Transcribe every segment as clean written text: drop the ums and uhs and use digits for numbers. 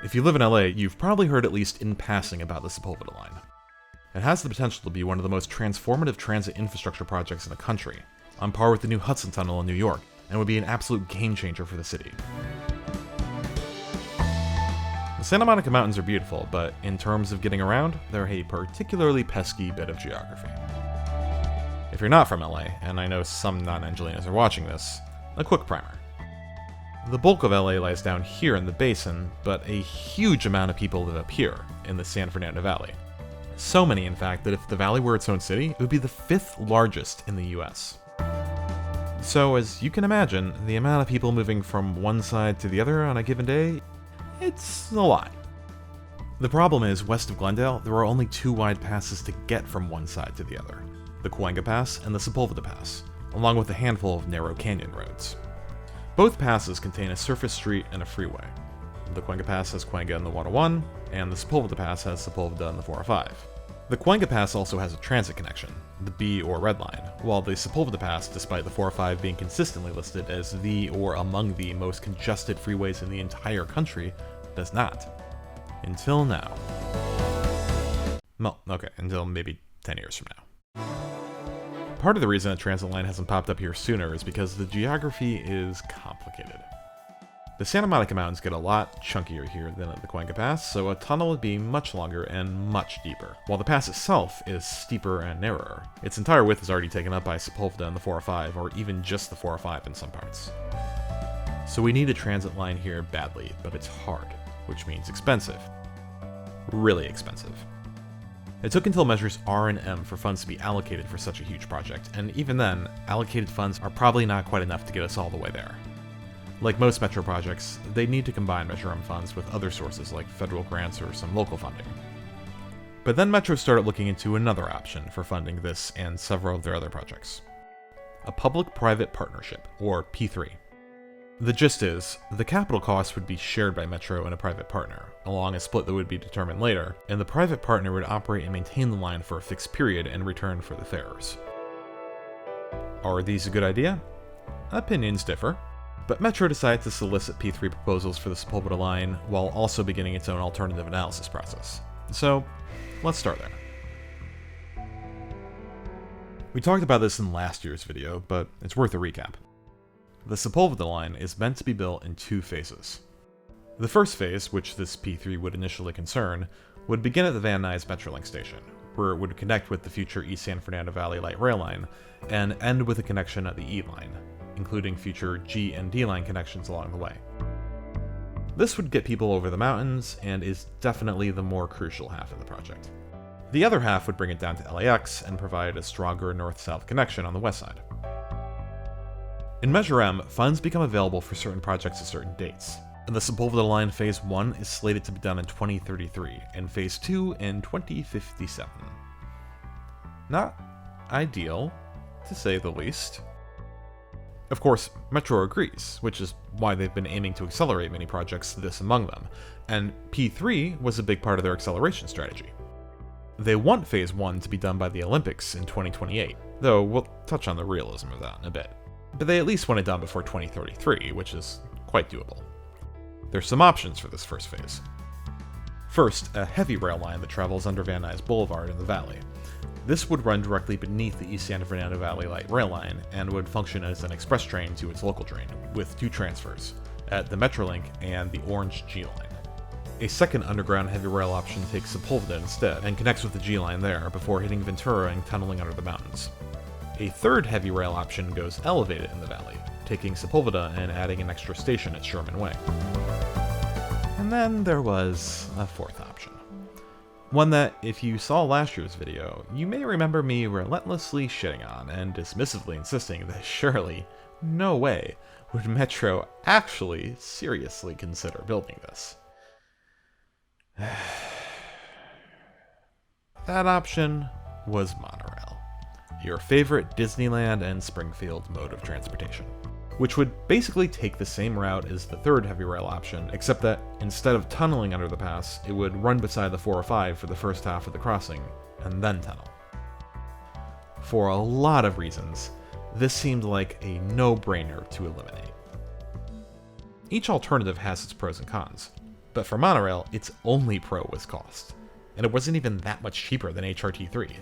If you live in LA, you've probably heard at least in passing about the Sepulveda Line. It has the potential to be one of the most transformative transit infrastructure projects in the country, on par with the new Hudson Tunnel in New York, and would be an absolute game changer for the city. The Santa Monica Mountains are beautiful, but in terms of getting around, they're a particularly pesky bit of geography. If you're not from LA, and I know some non-Angelinos are watching this, a quick primer. The bulk of LA lies down here in the basin, but a huge amount of people live up here, in the San Fernando Valley. So many, in fact, that if the valley were its own city, it would be the 5th largest in the US. So, as you can imagine, the amount of people moving from one side to the other on a given day, it's a lot. The problem is, west of Glendale, there are only 2 wide passes to get from one side to the other, the Cahuenga Pass and the Sepulveda Pass, along with a handful of narrow canyon roads. Both passes contain a surface street and a freeway. The Cahuenga Pass has Cahuenga and the 101, and the Sepulveda Pass has Sepulveda and the 405. The Cahuenga Pass also has a transit connection, the B or Red Line, while the Sepulveda Pass, despite the 405 being consistently listed as the or among the most congested freeways in the entire country, does not. Until now. Well, okay, until maybe 10 years from now. Part of the reason a transit line hasn't popped up here sooner is because the geography is complicated. The Santa Monica Mountains get a lot chunkier here than at the Cahuenga Pass, so a tunnel would be much longer and much deeper, while the pass itself is steeper and narrower. Its entire width is already taken up by Sepulveda and the 405, or even just the 405 in some parts. So we need a transit line here badly, but it's hard, which means expensive. Really expensive. It took until measures R and M for funds to be allocated for such a huge project, and even then, allocated funds are probably not quite enough to get us all the way there. Like most Metro projects, they need to combine Measure M funds with other sources like federal grants or some local funding. But then Metro started looking into another option for funding this and several of their other projects. A public-private partnership, or P3. The gist is, the capital costs would be shared by Metro and a private partner, along a split that would be determined later, and the private partner would operate and maintain the line for a fixed period in return for the fares. Are these a good idea? Opinions differ, but Metro decided to solicit P3 proposals for the Sepulveda Line while also beginning its own alternative analysis process. So, let's start there. We talked about this in last year's video, but it's worth a recap. The Sepulveda Line is meant to be built in 2 phases. The first phase, which this P3 would initially concern, would begin at the Nuys Metrolink station, where it would connect with the future East San Fernando Valley Light Rail Line, and end with a connection at the E Line, including future G and D Line connections along the way. This would get people over the mountains, and is definitely the more crucial half of the project. The other half would bring it down to LAX and provide a stronger north-south connection on the west side. In Measure M, funds become available for certain projects at certain dates, and the Sepulveda Line Phase 1 is slated to be done in 2033, and Phase 2 in 2057. Not ideal, to say the least. Of course, Metro agrees, which is why they've been aiming to accelerate many projects, this among them, and P3 was a big part of their acceleration strategy. They want Phase 1 to be done by the Olympics in 2028, though we'll touch on the realism of that in a bit. But they at least want it done before 2033, which is quite doable. There's some options for this first phase. First, a heavy rail line that travels under Van Nuys Boulevard in the valley. This would run directly beneath the East San Fernando Valley Light Rail Line and would function as an express train to its local train, with 2 transfers, at the Metrolink and the Orange G Line. A second underground heavy rail option takes Sepulveda instead, and connects with the G Line there before hitting Ventura and tunneling under the mountains. A third heavy rail option goes elevated in the valley, taking Sepulveda and adding an extra station at Sherman Way. And then there was a fourth option. One that, if you saw last year's video, you may remember me relentlessly shitting on and dismissively insisting that surely, no way, would Metro actually seriously consider building this. That option was Monorail, your favorite Disneyland and Springfield mode of transportation, which would basically take the same route as the third heavy rail option, except that instead of tunneling under the pass, it would run beside the 405 for the first half of the crossing, and then tunnel. For a lot of reasons, this seemed like a no-brainer to eliminate. Each alternative has its pros and cons. But for Monorail, its only pro was cost, and it wasn't even that much cheaper than HRT3.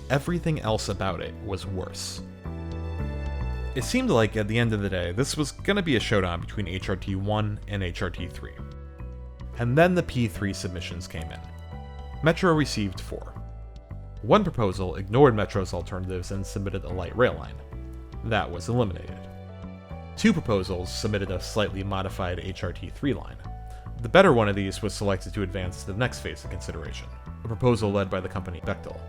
Everything else about it was worse. It seemed like, at the end of the day, this was going to be a showdown between HRT1 and HRT3. And then the P3 submissions came in. Metro received 4. One proposal ignored Metro's alternatives and submitted a light rail line. That was eliminated. 2 proposals submitted a slightly modified HRT3 line. The better one of these was selected to advance to the next phase of consideration, a proposal led by the company Bechtel.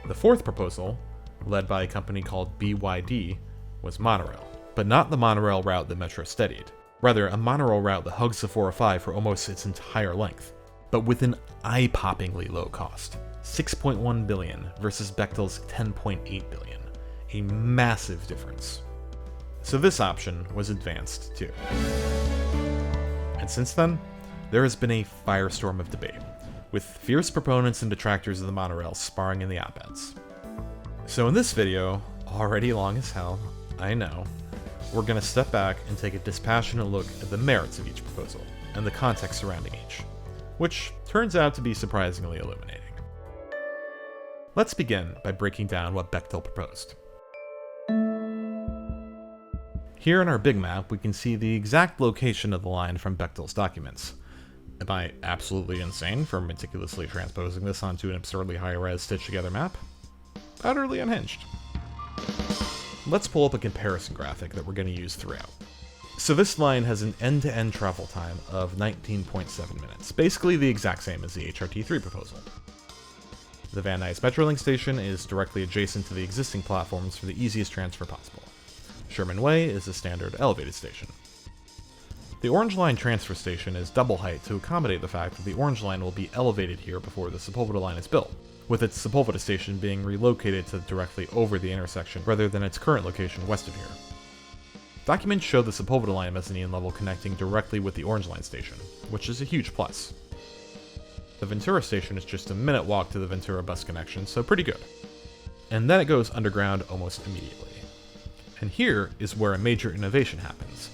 The 4th proposal, led by a company called BYD, was Monorail, but not the monorail route that Metro studied. Rather, a monorail route that hugs the 405 for almost its entire length, but with an eye-poppingly low cost, $6.1 billion versus Bechtel's $10.8 billion, a massive difference. So this option was advanced too. And since then, there has been a firestorm of debate, with fierce proponents and detractors of the monorail sparring in the op-eds. So in this video, already long as hell, I know, we're going to step back and take a dispassionate look at the merits of each proposal, and the context surrounding each, which turns out to be surprisingly illuminating. Let's begin by breaking down what Bechtel proposed. Here in our big map, we can see the exact location of the line from Bechtel's documents. Am I absolutely insane for meticulously transposing this onto an absurdly high-res stitched-together map? Utterly unhinged. Let's pull up a comparison graphic that we're going to use throughout. So this line has an end-to-end travel time of 19.7 minutes, basically the exact same as the HRT3 proposal. The Van Nuys Metrolink station is directly adjacent to the existing platforms for the easiest transfer possible. Sherman Way is a standard elevated station. The Orange Line transfer station is double height to accommodate the fact that the Orange Line will be elevated here before the Sepulveda Line is built, with its Sepulveda Station being relocated to directly over the intersection rather than its current location west of here. Documents show the Sepulveda Line mezzanine level connecting directly with the Orange Line station, which is a huge plus. The Ventura Station is just a minute walk to the Ventura bus connection, so pretty good. And then it goes underground almost immediately. And here is where a major innovation happens.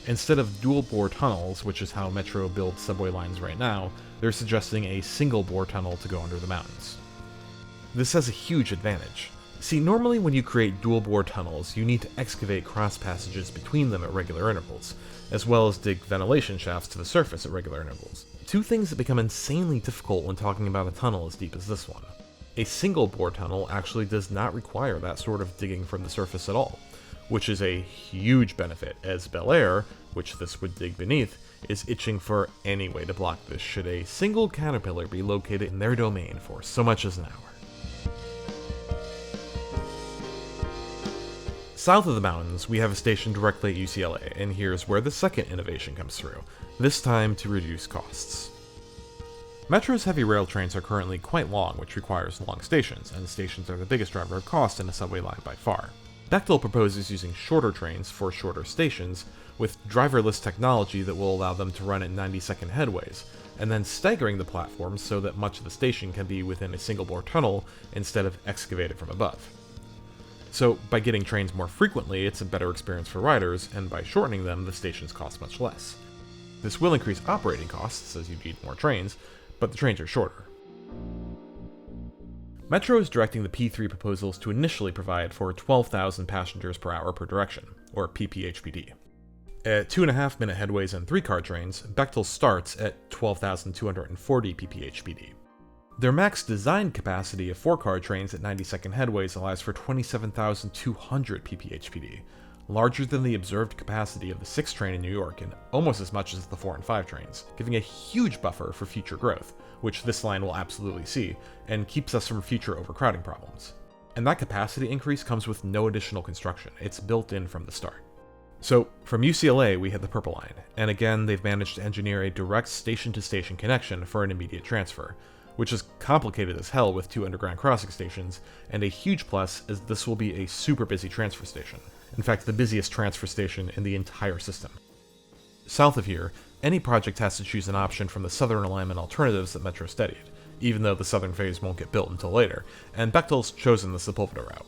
Instead of dual-bore tunnels, which is how Metro builds subway lines right now, they're suggesting a single-bore tunnel to go under the mountains. This has a huge advantage. See, normally when you create dual-bore tunnels, you need to excavate cross-passages between them at regular intervals, as well as dig ventilation shafts to the surface at regular intervals. 2 things that become insanely difficult when talking about a tunnel as deep as this one. A single-bore tunnel actually does not require that sort of digging from the surface at all, which is a huge benefit, as Bel Air, which this would dig beneath, is itching for any way to block this should a single caterpillar be located in their domain for so much as an hour. South of the mountains, we have a station directly at UCLA, and here's where the second innovation comes through, this time to reduce costs. Metro's heavy rail trains are currently quite long, which requires long stations, and stations are the biggest driver of cost in a subway line by far. Bechtel proposes using shorter trains for shorter stations, with driverless technology that will allow them to run at 90-second headways, and then staggering the platforms so that much of the station can be within a single-bore tunnel instead of excavated from above. So, by getting trains more frequently, it's a better experience for riders, and by shortening them, the stations cost much less. This will increase operating costs, as you need more trains, but the trains are shorter. Metro is directing the P3 proposals to initially provide for 12,000 passengers per hour per direction, or PPHPD. At 2.5-minute headways and 3-car trains, Bechtel starts at 12,240 PPHPD. Their max design capacity of 4-car trains at 90-second headways allows for 27,200 PPHPD, larger than the observed capacity of the 6 train in New York and almost as much as the 4 and 5 trains, giving a huge buffer for future growth, which this line will absolutely see, and keeps us from future overcrowding problems. And that capacity increase comes with no additional construction, it's built in from the start. So, from UCLA we hit the Purple Line, and again they've managed to engineer a direct station-to-station connection for an immediate transfer, which is complicated as hell with 2 underground crossing stations, and a huge plus is this will be a super busy transfer station. In fact, the busiest transfer station in the entire system. South of here, any project has to choose an option from the southern alignment alternatives that Metro studied, even though the southern phase won't get built until later, and Bechtel's chosen the Sepulveda route.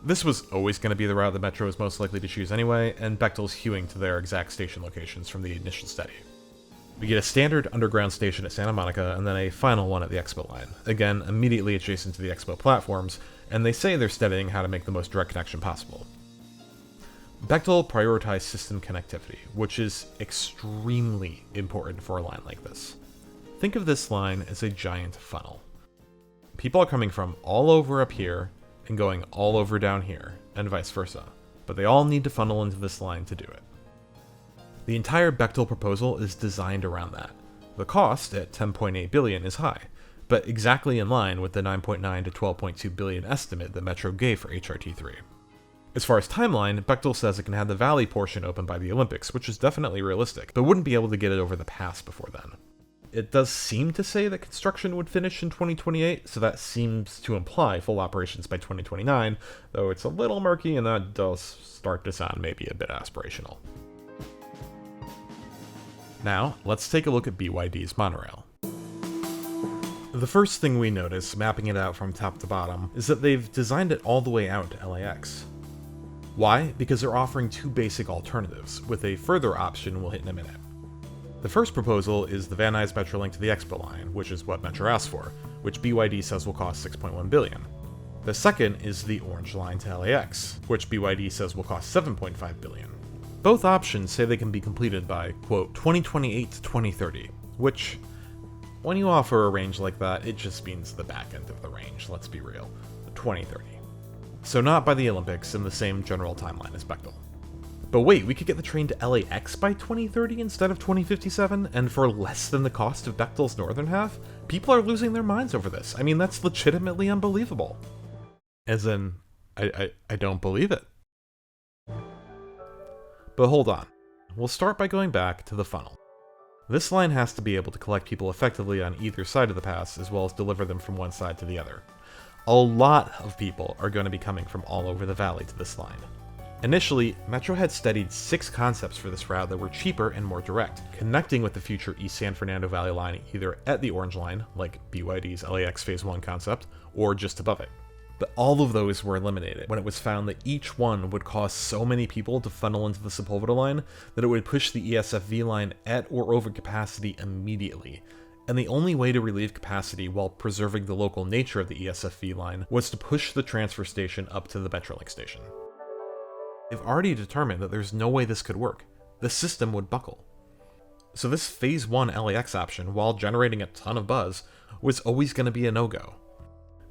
This was always going to be the route the Metro was most likely to choose anyway, and Bechtel's hewing to their exact station locations from the initial study. We get a standard underground station at Santa Monica, and then a final one at the Expo Line, again immediately adjacent to the Expo platforms, and they say they're studying how to make the most direct connection possible. Bechtel prioritized system connectivity, which is extremely important for a line like this. Think of this line as a giant funnel. People are coming from all over up here and going all over down here, and vice versa, but they all need to funnel into this line to do it. The entire Bechtel proposal is designed around that. The cost, at $10.8 billion, is high, but exactly in line with the $9.9 to $12.2 billion estimate that Metro gave for HRT3. As far as timeline, Bechtel says it can have the valley portion open by the Olympics, which is definitely realistic, but wouldn't be able to get it over the pass before then. It does seem to say that construction would finish in 2028, so that seems to imply full operations by 2029, though it's a little murky and that does start to sound maybe a bit aspirational. Now, let's take a look at BYD's Monorail. The first thing we notice, mapping it out from top to bottom, is that they've designed it all the way out to LAX. Why? Because they're offering two basic alternatives, with a further option we'll hit in a minute. The first proposal is the Van Nuys Metrolink to the Expo Line, which is what Metro asked for, which BYD says will cost $6.1 billion. The second is the Orange Line to LAX, which BYD says will cost $7.5 billion. Both options say they can be completed by, quote, 2028 to 2030, which, when you offer a range like that, it just means the back end of the range, let's be real, 2030. So not by the Olympics in the same general timeline as Bechtel. But wait, we could get the train to LAX by 2030 instead of 2057, and for less than the cost of Bechtel's northern half? People are losing their minds over this. I mean, that's legitimately unbelievable. As in, I don't believe it. But hold on. We'll start by going back to the funnel. This line has to be able to collect people effectively on either side of the pass, as well as deliver them from one side to the other. A lot of people are going to be coming from all over the valley to this line. Initially, Metro had studied 6 concepts for this route that were cheaper and more direct, connecting with the future East San Fernando Valley line either at the Orange Line, like BYD's LAX Phase 1 concept, or just above it. But all of those were eliminated when it was found that each one would cause so many people to funnel into the Sepulveda Line that it would push the ESFV line at or over capacity immediately. And the only way to relieve capacity while preserving the local nature of the ESFV line was to push the transfer station up to the Metrolink station. They've already determined that there's no way this could work. The system would buckle. So this Phase 1 LAX option, while generating a ton of buzz, was always going to be a no-go.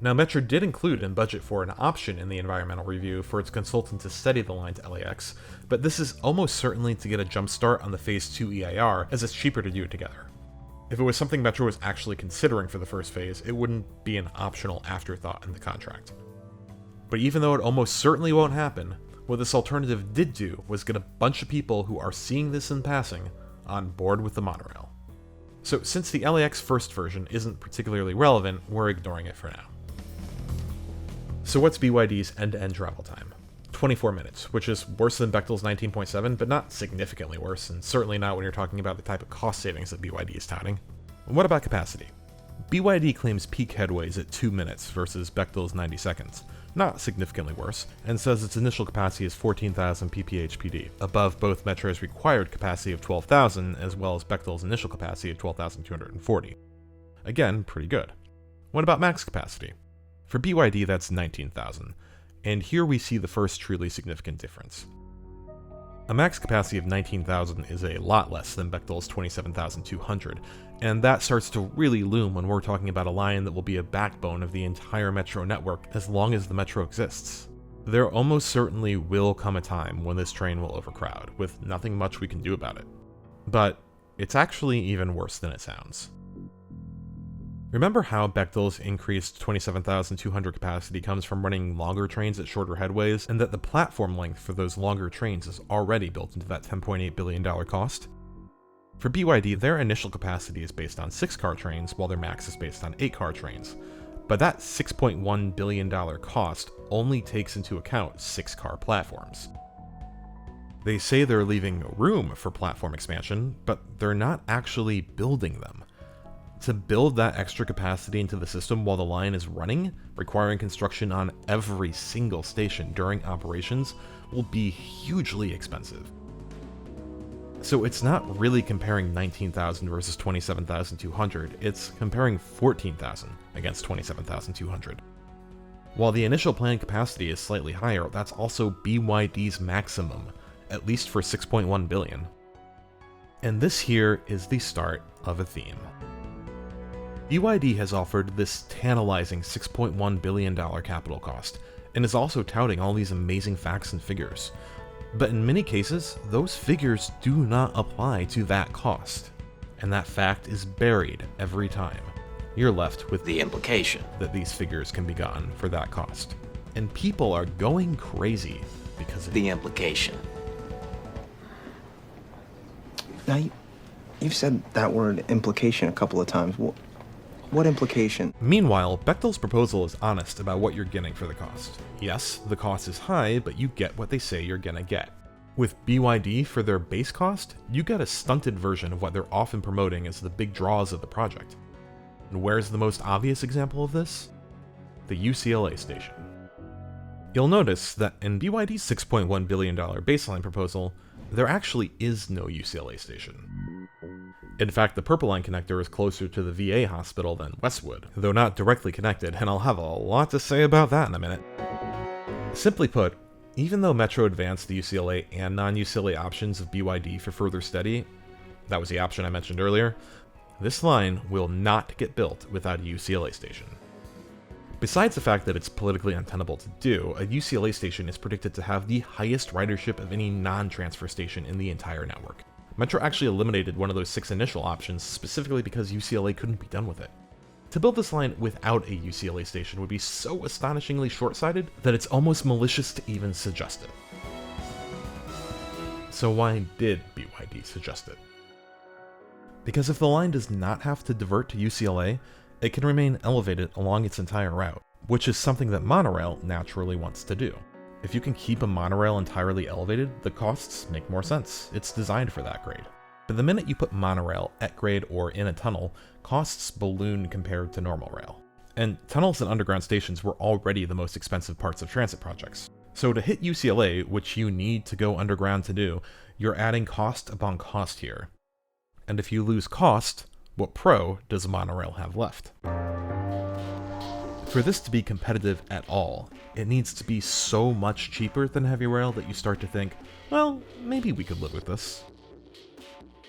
Now, Metro did include and budget for an option in the environmental review for its consultant to study the line to LAX, but this is almost certainly to get a jump start on the Phase 2 EIR, as it's cheaper to do it together. If it was something Metro was actually considering for the first phase, it wouldn't be an optional afterthought in the contract. But even though it almost certainly won't happen, what this alternative did do was get a bunch of people who are seeing this in passing on board with the monorail. So since the LAX first version isn't particularly relevant, we're ignoring it for now. So what's BYD's end-to-end travel time? 24 minutes, which is worse than Bechtel's 19.7, but not significantly worse, and certainly not when you're talking about the type of cost savings that BYD is touting. And what about capacity? BYD claims peak headways at 2 minutes versus Bechtel's 90 seconds, not significantly worse, and says its initial capacity is 14,000 pph/PD, above both Metro's required capacity of 12,000 as well as Bechtel's initial capacity of 12,240. Again, pretty good. What about max capacity? For BYD, that's 19,000, and here we see the first truly significant difference. A max capacity of 19,000 is a lot less than Bechtel's 27,200, and that starts to really loom when we're talking about a line that will be a backbone of the entire Metro network as long as the Metro exists. There almost certainly will come a time when this train will overcrowd, with nothing much we can do about it. But it's actually even worse than it sounds. Remember how Bechtel's increased 27,200 capacity comes from running longer trains at shorter headways, and that the platform length for those longer trains is already built into that $10.8 billion cost? For BYD, their initial capacity is based on 6-car trains, while their max is based on 8-car trains. But that $6.1 billion cost only takes into account 6-car platforms. They say they're leaving room for platform expansion, but they're not actually building them. To build that extra capacity into the system while the line is running, requiring construction on every single station during operations, will be hugely expensive. So it's not really comparing 19,000 versus 27,200, it's comparing 14,000 against 27,200. While the initial planned capacity is slightly higher, that's also BYD's maximum, at least for 6.1 billion. And this here is the start of a theme. BYD has offered this tantalizing $6.1 billion capital cost, and is also touting all these amazing facts and figures. But in many cases, those figures do not apply to that cost, and that fact is buried every time. You're left with the implication that these figures can be gotten for that cost. And people are going crazy because of the implication. Now, you've said that word implication a couple of times. What implication? Meanwhile, Bechtel's proposal is honest about what you're getting for the cost. Yes, the cost is high, but you get what they say you're gonna get. With BYD, for their base cost, you get a stunted version of what they're often promoting as the big draws of the project. And where's the most obvious example of this? The UCLA station. You'll notice that in BYD's $6.1 billion baseline proposal, there actually is no UCLA station. In fact, the Purple Line connector is closer to the VA hospital than Westwood, though not directly connected, and I'll have a lot to say about that in a minute. Simply put, even though Metro advanced the UCLA and non-UCLA options of BYD for further study, that was the option I mentioned earlier, this line will not get built without a UCLA station. Besides the fact that it's politically untenable to do, a UCLA station is predicted to have the highest ridership of any non-transfer station in the entire network. Metro actually eliminated one of those 6 initial options specifically because UCLA couldn't be done with it. To build this line without a UCLA station would be so astonishingly short-sighted that it's almost malicious to even suggest it. So why did BYD suggest it? Because if the line does not have to divert to UCLA, it can remain elevated along its entire route, which is something that Monorail naturally wants to do. If you can keep a monorail entirely elevated, the costs make more sense. It's designed for that grade. But the minute you put monorail at grade or in a tunnel, costs balloon compared to normal rail. And tunnels and underground stations were already the most expensive parts of transit projects. So to hit UCLA, which you need to go underground to do, you're adding cost upon cost here. And if you lose cost, what pro does monorail have left? For this to be competitive at all, it needs to be so much cheaper than heavy rail that you start to think, well, maybe we could live with this.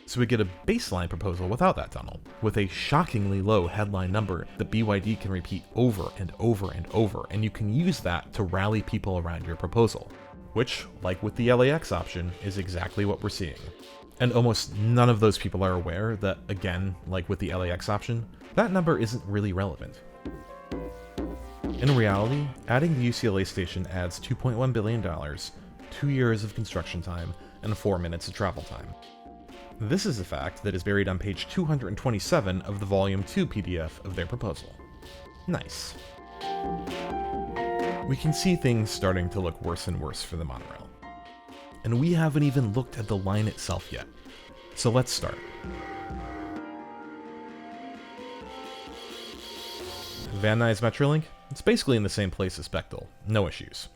So we get a baseline proposal without that tunnel, with a shockingly low headline number that BYD can repeat over and over and over, and you can use that to rally people around your proposal. Which, like with the LAX option, is exactly what we're seeing. And almost none of those people are aware that, again, like with the LAX option, that number isn't really relevant. In reality, adding the UCLA station adds $2.1 billion, 2 years of construction time, and 4 minutes of travel time. This is a fact that is buried on page 227 of the Volume 2 PDF of their proposal. Nice. We can see things starting to look worse and worse for the monorail. And we haven't even looked at the line itself yet. So let's start. Van Nuys Metrolink? It's basically in the same place as Bechtel, no issues.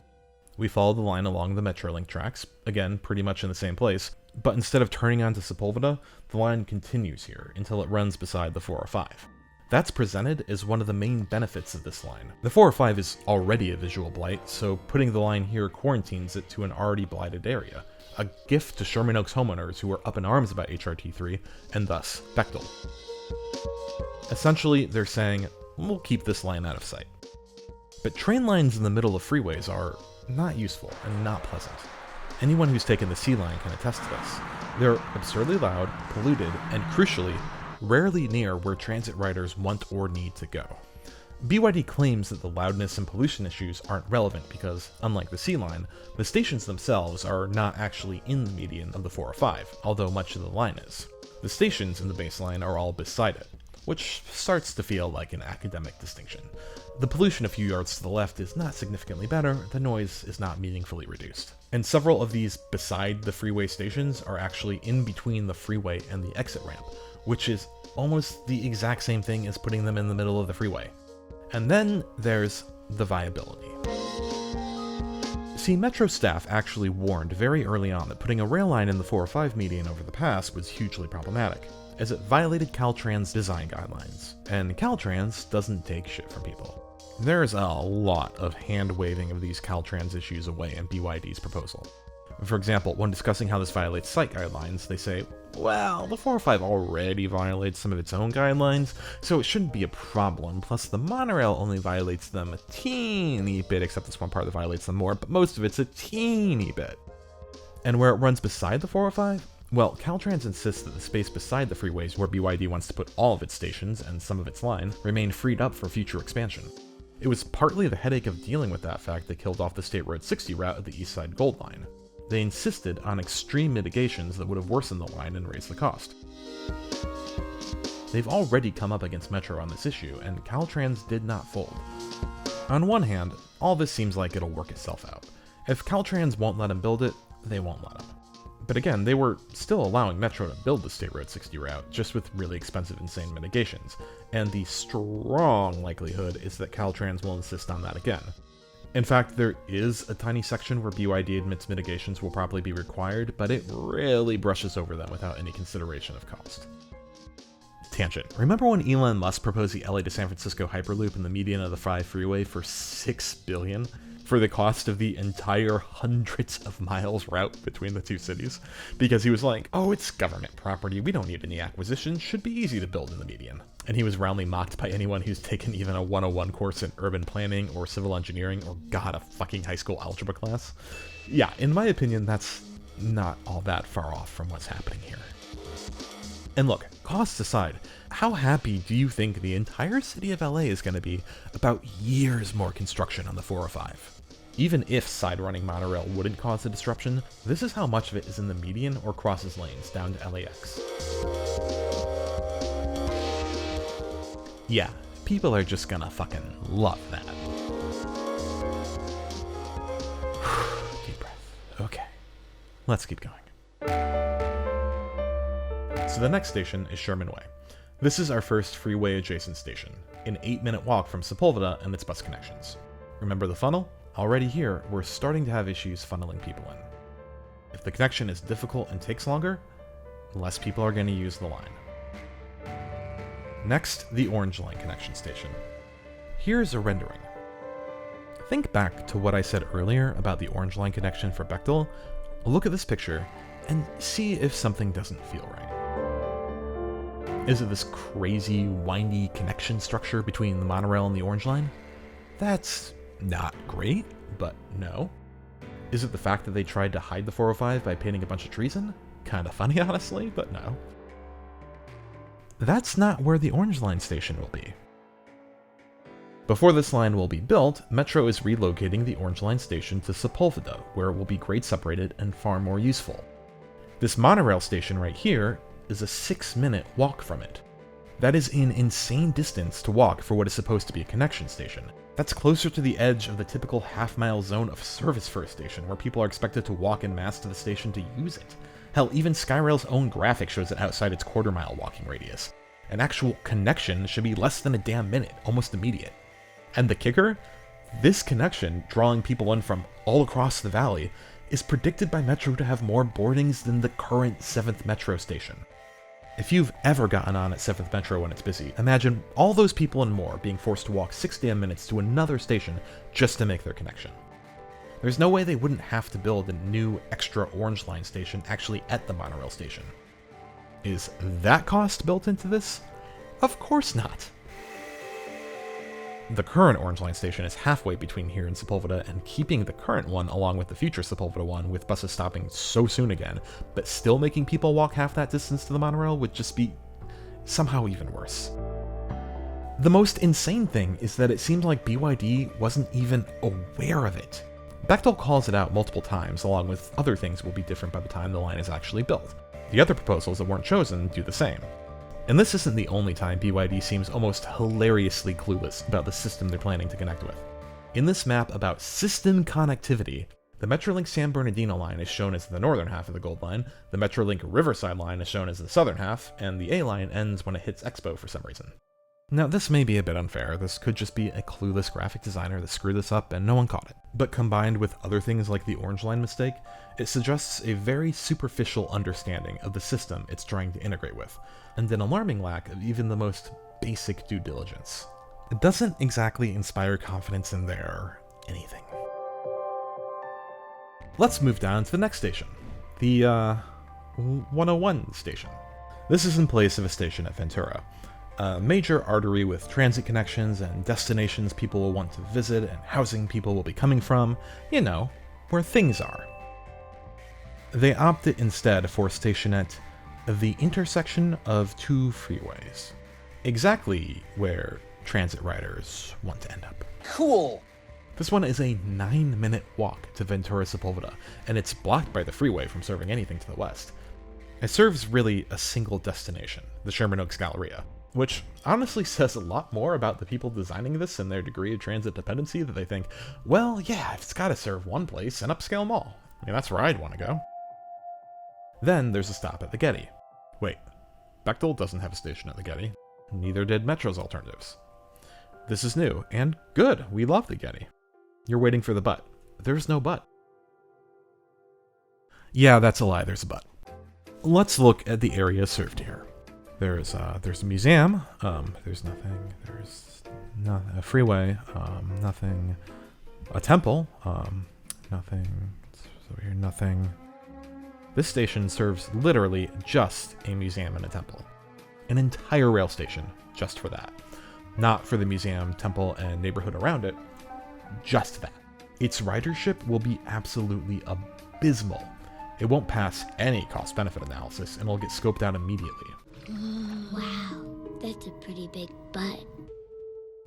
We follow the line along the Metrolink tracks, again pretty much in the same place, but instead of turning onto Sepulveda, the line continues here until it runs beside the 405. That's presented as one of the main benefits of this line. The 405 is already a visual blight, so putting the line here quarantines it to an already blighted area, a gift to Sherman Oaks homeowners who are up in arms about HRT3, and thus Bechtel. Essentially, they're saying, we'll keep this line out of sight. But train lines in the middle of freeways are not useful and not pleasant. Anyone who's taken the C line can attest to this. They're absurdly loud, polluted, and crucially, rarely near where transit riders want or need to go. BYD claims that the loudness and pollution issues aren't relevant because, unlike the C line, the stations themselves are not actually in the median of the 405, although much of the line is. The stations in the base line are all beside it, which starts to feel like an academic distinction. The pollution a few yards to the left is not significantly better, the noise is not meaningfully reduced. And several of these beside the freeway stations are actually in between the freeway and the exit ramp, which is almost the exact same thing as putting them in the middle of the freeway. And then there's the viability. See, Metro staff actually warned very early on that putting a rail line in the 405 median over the pass was hugely problematic, as it violated Caltrans design guidelines, and Caltrans doesn't take shit from people. There's a lot of hand-waving of these Caltrans issues away in BYD's proposal. For example, when discussing how this violates site guidelines, they say, well, the 405 already violates some of its own guidelines, so it shouldn't be a problem, plus the monorail only violates them a teeny bit, except this one part that violates them more, but most of it's a teeny bit. And where it runs beside the 405? Well, Caltrans insists that the space beside the freeways where BYD wants to put all of its stations, and some of its line, remain freed up for future expansion. It was partly the headache of dealing with that fact that killed off the State Road 60 route of the East Side Gold Line. They insisted on extreme mitigations that would have worsened the line and raised the cost. They've already come up against Metro on this issue, and Caltrans did not fold. On one hand, all this seems like it'll work itself out. If Caltrans won't let them build it, they won't let them. But again, they were still allowing Metro to build the State Road 60 route, just with really expensive, insane mitigations, and the strong likelihood is that Caltrans will insist on that again. In fact, there is a tiny section where BYD admits mitigations will probably be required, but it really brushes over them without any consideration of cost. Tangent. Remember when Elon Musk proposed the LA to San Francisco Hyperloop in the median of the 5 freeway for $6 billion? For the cost of the entire hundreds of miles route between the two cities? Because he was like, oh, it's government property, we don't need any acquisitions, should be easy to build in the median. And he was roundly mocked by anyone who's taken even a 101 course in urban planning or civil engineering or god, a fucking high school algebra class. Yeah, in my opinion, that's not all that far off from what's happening here. And look, costs aside, how happy do you think the entire city of LA is going to be about years more construction on the 405? Even if side-running monorail wouldn't cause a disruption, this is how much of it is in the median or crosses lanes down to LAX. Yeah, people are just gonna fucking love that. Deep breath. Okay, let's keep going. So the next station is Sherman Way. This is our first freeway-adjacent station, an 8-minute walk from Sepulveda and its bus connections. Remember the funnel? Already here, we're starting to have issues funneling people in. If the connection is difficult and takes longer, less people are going to use the line. Next, the Orange Line connection station. Here's a rendering. Think back to what I said earlier about the Orange Line connection for Bechtel. Look at this picture and see if something doesn't feel right. Is it this crazy, windy connection structure between the monorail and the Orange Line? That's not great, but no. Is it the fact that they tried to hide the 405 by painting a bunch of trees in? Kinda funny, honestly, but no. That's not where the Orange Line station will be. Before this line will be built, Metro is relocating the Orange Line station to Sepulveda, where it will be grade separated and far more useful. This monorail station right here is a 6-minute walk from it. That is an insane distance to walk for what is supposed to be a connection station. That's closer to the edge of the typical half-mile zone of service for a station, where people are expected to walk en masse to the station to use it. Hell, even Skyrail's own graphic shows it outside its quarter-mile walking radius. An actual connection should be less than a damn minute, almost immediate. And the kicker? This connection, drawing people in from all across the valley, is predicted by Metro to have more boardings than the current 7th Metro station. If you've ever gotten on at 7th Metro when it's busy, imagine all those people and more being forced to walk 6 damn minutes to another station just to make their connection. There's no way they wouldn't have to build a new extra Orange Line station actually at the monorail station. Is that cost built into this? Of course not. The current Orange Line station is halfway between here and Sepulveda, and keeping the current one along with the future Sepulveda one with buses stopping so soon again, but still making people walk half that distance to the monorail would just be somehow even worse. The most insane thing is that it seems like BYD wasn't even aware of it. Bechtel calls it out multiple times, along with other things will be different by the time the line is actually built. The other proposals that weren't chosen do the same. And this isn't the only time BYD seems almost hilariously clueless about the system they're planning to connect with. In this map about system connectivity, The Metrolink San Bernardino line is shown as the northern half of the Gold Line, the Metrolink Riverside line is shown as the southern half, and the A line ends when it hits Expo for some reason. Now, this may be a bit unfair. This could just be a clueless graphic designer that screwed this up and no one caught it. But combined with other things like the orange line mistake, it suggests a very superficial understanding of the system it's trying to integrate with, and an alarming lack of even the most basic due diligence. It doesn't exactly inspire confidence in their anything. Let's move down to the next station, the 101 station. This is in place of a station at Ventura, a major artery with transit connections and destinations people will want to visit and housing people will be coming from, you know, where things are. They opted instead for a station at the intersection of two freeways, exactly where transit riders want to end up. Cool! This one is a 9-minute walk to Ventura Sepulveda, and it's blocked by the freeway from serving anything to the west. It serves really a single destination, the Sherman Oaks Galleria, which honestly says a lot more about the people designing this and their degree of transit dependency that they think, well, yeah, if it's gotta serve one place, an upscale mall. I mean, that's where I'd want to go. Then there's a stop at the Getty. Wait, Bechtel doesn't have a station at the Getty. Neither did Metro's alternatives. This is new, and good, we love the Getty. You're waiting for the but. There's no but. Yeah, that's a lie, there's a but. Let's look at the area served here. There's a museum, there's nothing, there's a freeway, nothing, a temple, nothing, so here, nothing. This station serves literally just a museum and a temple. An entire rail station just for that. Not for the museum, temple, and neighborhood around it, just that. Its ridership will be absolutely abysmal. It won't pass any cost-benefit analysis and will get scoped out immediately. Wow, that's a pretty big butt.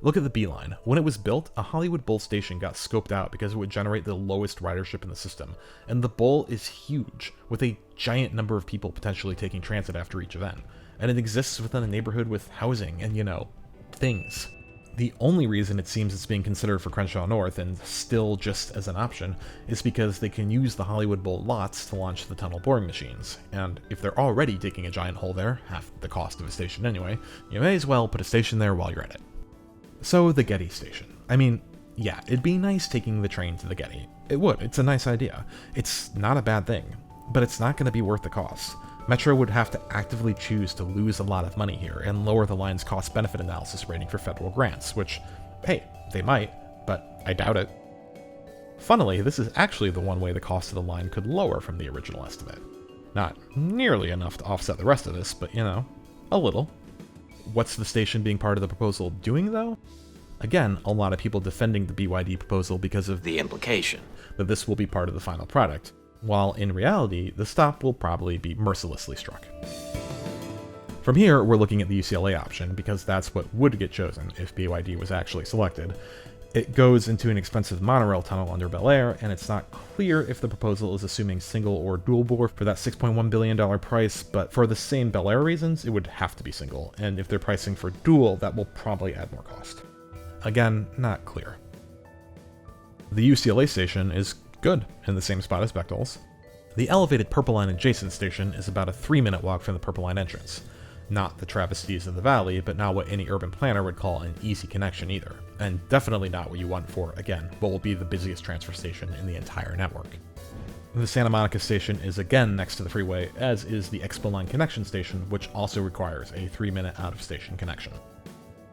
Look at the B line. When it was built, a Hollywood Bowl station got scoped out because it would generate the lowest ridership in the system, and the Bowl is huge, with a giant number of people potentially taking transit after each event, and it exists within a neighborhood with housing and, you know, things. The only reason it seems it's being considered for Crenshaw North, and still just as an option, is because they can use the Hollywood Bowl lots to launch the tunnel boring machines, and if they're already digging a giant hole there, half the cost of a station anyway, you may as well put a station there while you're at it. So, the Getty station. I mean, yeah, it'd be nice taking the train to the Getty. It would, it's a nice idea. It's not a bad thing, but it's not going to be worth the cost. Metro would have to actively choose to lose a lot of money here and lower the line's cost-benefit analysis rating for federal grants, which, hey, they might, but I doubt it. Funnily, this is actually the one way the cost of the line could lower from the original estimate. Not nearly enough to offset the rest of this, but, you know, a little. What's the station being part of the proposal doing, though? Again, a lot of people defending the BYD proposal because of The implication. that this will be part of the final product, while in reality, the stop will probably be mercilessly struck. From here, we're looking at the UCLA option, because that's what would get chosen if BYD was actually selected. It goes into an expensive monorail tunnel under Bel Air, and it's not clear if the proposal is assuming single or dual bore for that $6.1 billion price, but for the same Bel Air reasons, it would have to be single, and if they're pricing for dual, that will probably add more cost. Again, not clear. The UCLA station is good, in the same spot as Bechtel's. The elevated Purple Line adjacent station is about a 3-minute walk from the Purple Line entrance. Not the travesties of the valley, but not what any urban planner would call an easy connection either, and definitely not what you want for, again, what will be the busiest transfer station in the entire network. The Santa Monica station is again next to the freeway, as is the Expo Line connection station, which also requires a 3-minute out-of-station connection.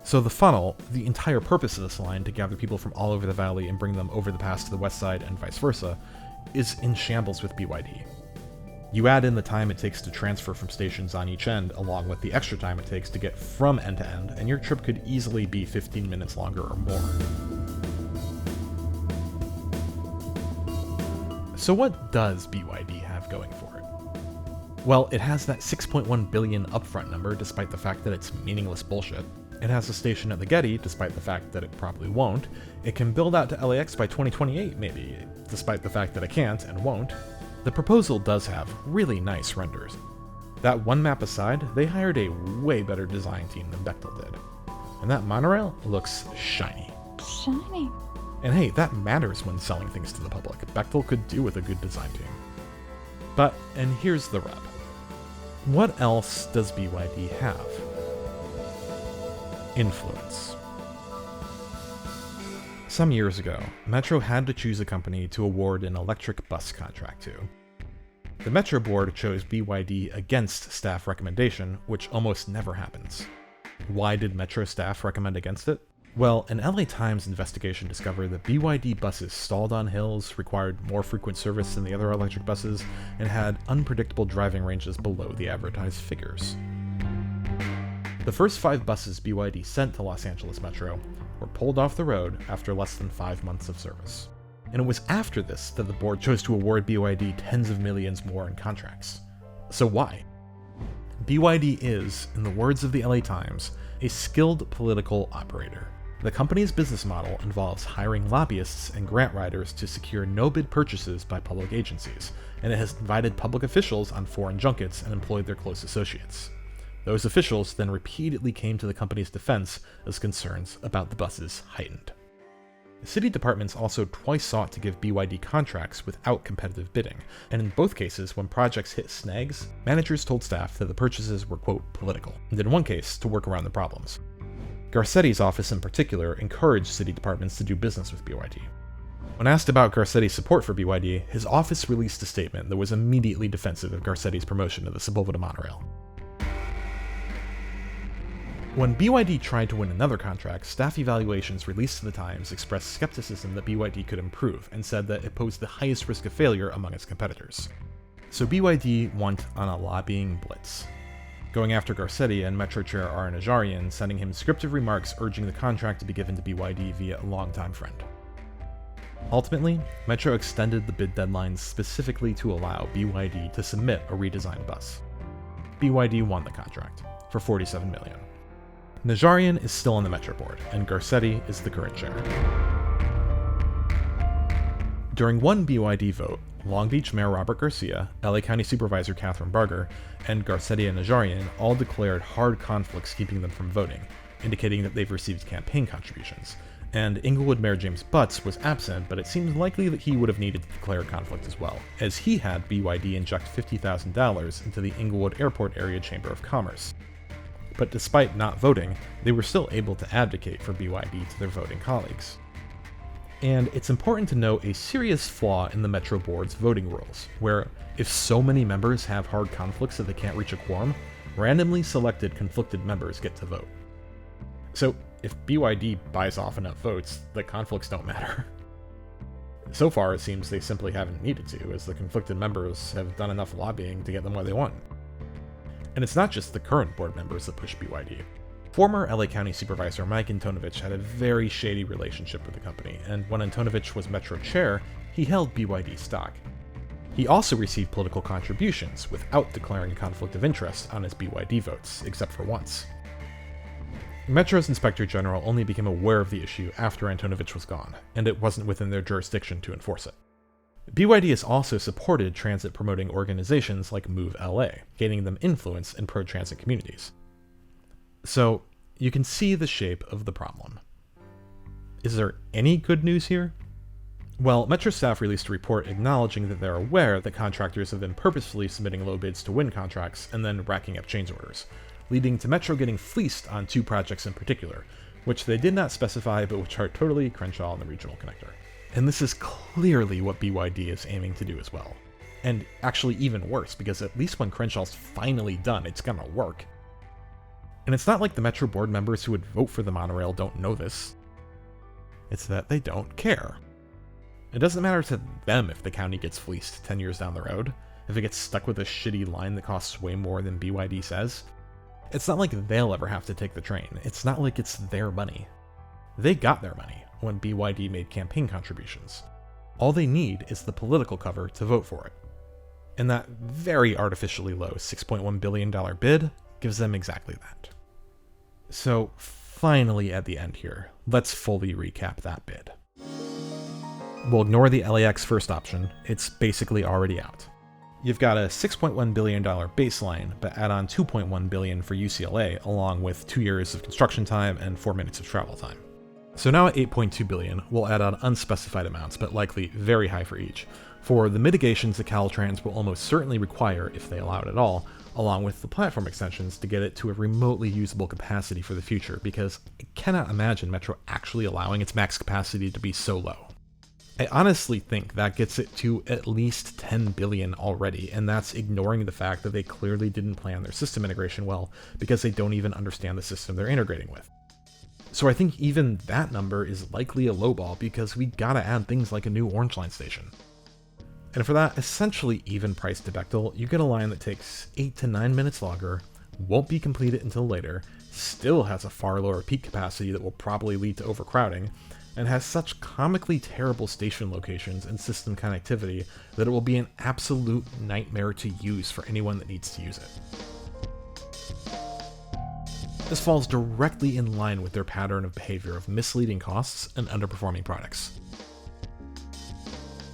So the funnel, the entire purpose of this line to gather people from all over the valley and bring them over the pass to the west side and vice versa, is in shambles with BYD. You add in the time it takes to transfer from stations on each end, along with the extra time it takes to get from end to end, and your trip could easily be 15 minutes longer or more. So what does BYD have going for it? Well, it has that $6.1 billion upfront number, despite the fact that it's meaningless bullshit. It has a station at the Getty, despite the fact that it probably won't. It can build out to LAX by 2028, maybe, despite the fact that it can't and won't. The proposal does have really nice renders. That one map aside, they hired a way better design team than Bechtel did. And that monorail looks shiny. Shiny. And hey, that matters when selling things to the public. Bechtel could do with a good design team. But, and here's the rub. What else does BYD have? Influence. Some years ago, Metro had to choose a company to award an electric bus contract to. The Metro board chose BYD against staff recommendation, which almost never happens. Why did Metro staff recommend against it? Well, an LA Times investigation discovered that BYD buses stalled on hills, required more frequent service than the other electric buses, and had unpredictable driving ranges below the advertised figures. The first 5 buses BYD sent to Los Angeles Metro were pulled off the road after less than 5 months of service. And it was after this that the board chose to award BYD tens of millions more in contracts. So why? BYD is, in the words of the LA Times, a skilled political operator. The company's business model involves hiring lobbyists and grant writers to secure no-bid purchases by public agencies, and it has invited public officials on foreign junkets and employed their close associates. Those officials then repeatedly came to the company's defense as concerns about the buses heightened. City departments also twice sought to give BYD contracts without competitive bidding, and in both cases, when projects hit snags, managers told staff that the purchases were, quote, political, and in one case, to work around the problems. Garcetti's office in particular encouraged city departments to do business with BYD. When asked about Garcetti's support for BYD, his office released a statement that was immediately defensive of Garcetti's promotion of the Sepulveda Monorail. When BYD tried to win another contract, staff evaluations released to the Times expressed skepticism that BYD could improve and said that it posed the highest risk of failure among its competitors. So BYD went on a lobbying blitz, going after Garcetti and Metro Chair R. Najarian, sending him scripted remarks urging the contract to be given to BYD via a longtime friend. Ultimately, Metro extended the bid deadline specifically to allow BYD to submit a redesigned bus. BYD won the contract for $47 million. Najarian is still on the Metro board, and Garcetti is the current chair. During one BYD vote, Long Beach Mayor Robert Garcia, LA County Supervisor Catherine Barger, and Garcetti and Najarian all declared hard conflicts keeping them from voting, indicating that they've received campaign contributions. And Inglewood Mayor James Butts was absent, but it seems likely that he would have needed to declare conflict as well, as he had BYD inject $50,000 into the Inglewood Airport Area Chamber of Commerce. But despite not voting, they were still able to advocate for BYD to their voting colleagues. And it's important to note a serious flaw in the Metro Board's voting rules, where if so many members have hard conflicts that they can't reach a quorum, randomly selected conflicted members get to vote. So if BYD buys off enough votes, the conflicts don't matter. So far, it seems they simply haven't needed to, as the conflicted members have done enough lobbying to get them what they want. And it's not just the current board members that push BYD. Former LA County Supervisor Mike Antonovich had a very shady relationship with the company, and when Antonovich was Metro Chair, he held BYD stock. He also received political contributions without declaring a conflict of interest on his BYD votes, except for once. Metro's Inspector General only became aware of the issue after Antonovich was gone, and it wasn't within their jurisdiction to enforce it. BYD has also supported transit-promoting organizations like Move LA, gaining them influence in pro-transit communities. So, you can see the shape of the problem. Is there any good news here? Well, Metro staff released a report acknowledging that they're aware that contractors have been purposefully submitting low bids to win contracts and then racking up change orders, leading to Metro getting fleeced on 2 projects in particular, which they did not specify but which are totally Crenshaw and the Regional Connector. And this is clearly what BYD is aiming to do as well. And actually even worse, because at least when Crenshaw's finally done, it's gonna work. And it's not like the Metro board members who would vote for the monorail don't know this. It's that they don't care. It doesn't matter to them if the county gets fleeced 10 years down the road, if it gets stuck with a shitty line that costs way more than BYD says. It's not like they'll ever have to take the train. It's not like it's their money. They got their money when BYD made campaign contributions. All they need is the political cover to vote for it. And that very artificially low $6.1 billion bid gives them exactly that. So finally at the end here, let's fully recap that bid. We'll ignore the LAX first option, it's basically already out. You've got a $6.1 billion baseline, but add on $2.1 billion for UCLA, along with 2 years of construction time and 4 minutes of travel time. So now at 8.2 billion, we'll add on unspecified amounts, but likely very high for each, for the mitigations that Caltrans will almost certainly require, if they allow it at all, along with the platform extensions to get it to a remotely usable capacity for the future, because I cannot imagine Metro actually allowing its max capacity to be so low. I honestly think that gets it to at least 10 billion already, and that's ignoring the fact that they clearly didn't plan their system integration well, because they don't even understand the system they're integrating with. So I think even that number is likely a lowball, because we gotta add things like a new Orange Line station. And for that essentially even price to Bechtel, you get a line that takes 8 to 9 minutes longer, won't be completed until later, still has a far lower peak capacity that will probably lead to overcrowding, and has such comically terrible station locations and system connectivity that it will be an absolute nightmare to use for anyone that needs to use it. This falls directly in line with their pattern of behavior of misleading costs and underperforming products.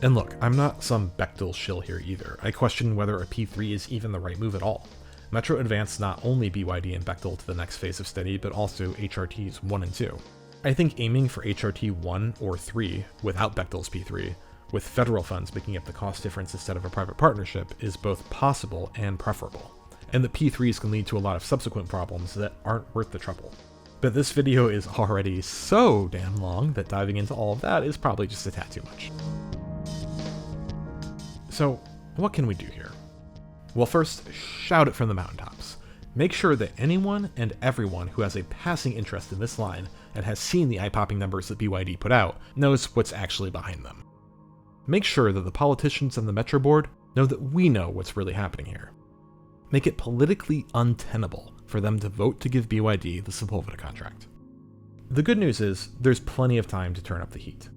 And look, I'm not some Bechtel shill here either. I question whether a P3 is even the right move at all. Metro advanced not only BYD and Bechtel to the next phase of steady, but also HRTs 1 and 2. I think aiming for HRT 1 or 3 without Bechtel's P3, with federal funds making up the cost difference instead of a private partnership, is both possible and preferable. And the P3s can lead to a lot of subsequent problems that aren't worth the trouble. But this video is already so damn long that diving into all of that is probably just a tad too much. So, what can we do here? Well, first, shout it from the mountaintops. Make sure that anyone and everyone who has a passing interest in this line and has seen the eye-popping numbers that BYD put out knows what's actually behind them. Make sure that the politicians on the Metro board know that we know what's really happening here. Make it politically untenable for them to vote to give BYD the Sepulveda contract. The good news is, there's plenty of time to turn up the heat.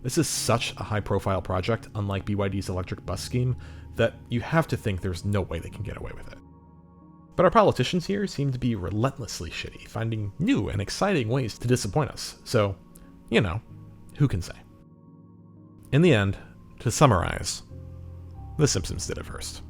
This is such a high-profile project, unlike BYD's electric bus scheme, that you have to think there's no way they can get away with it. But our politicians here seem to be relentlessly shitty, finding new and exciting ways to disappoint us, so, who can say? In the end, to summarize, The Simpsons did it first.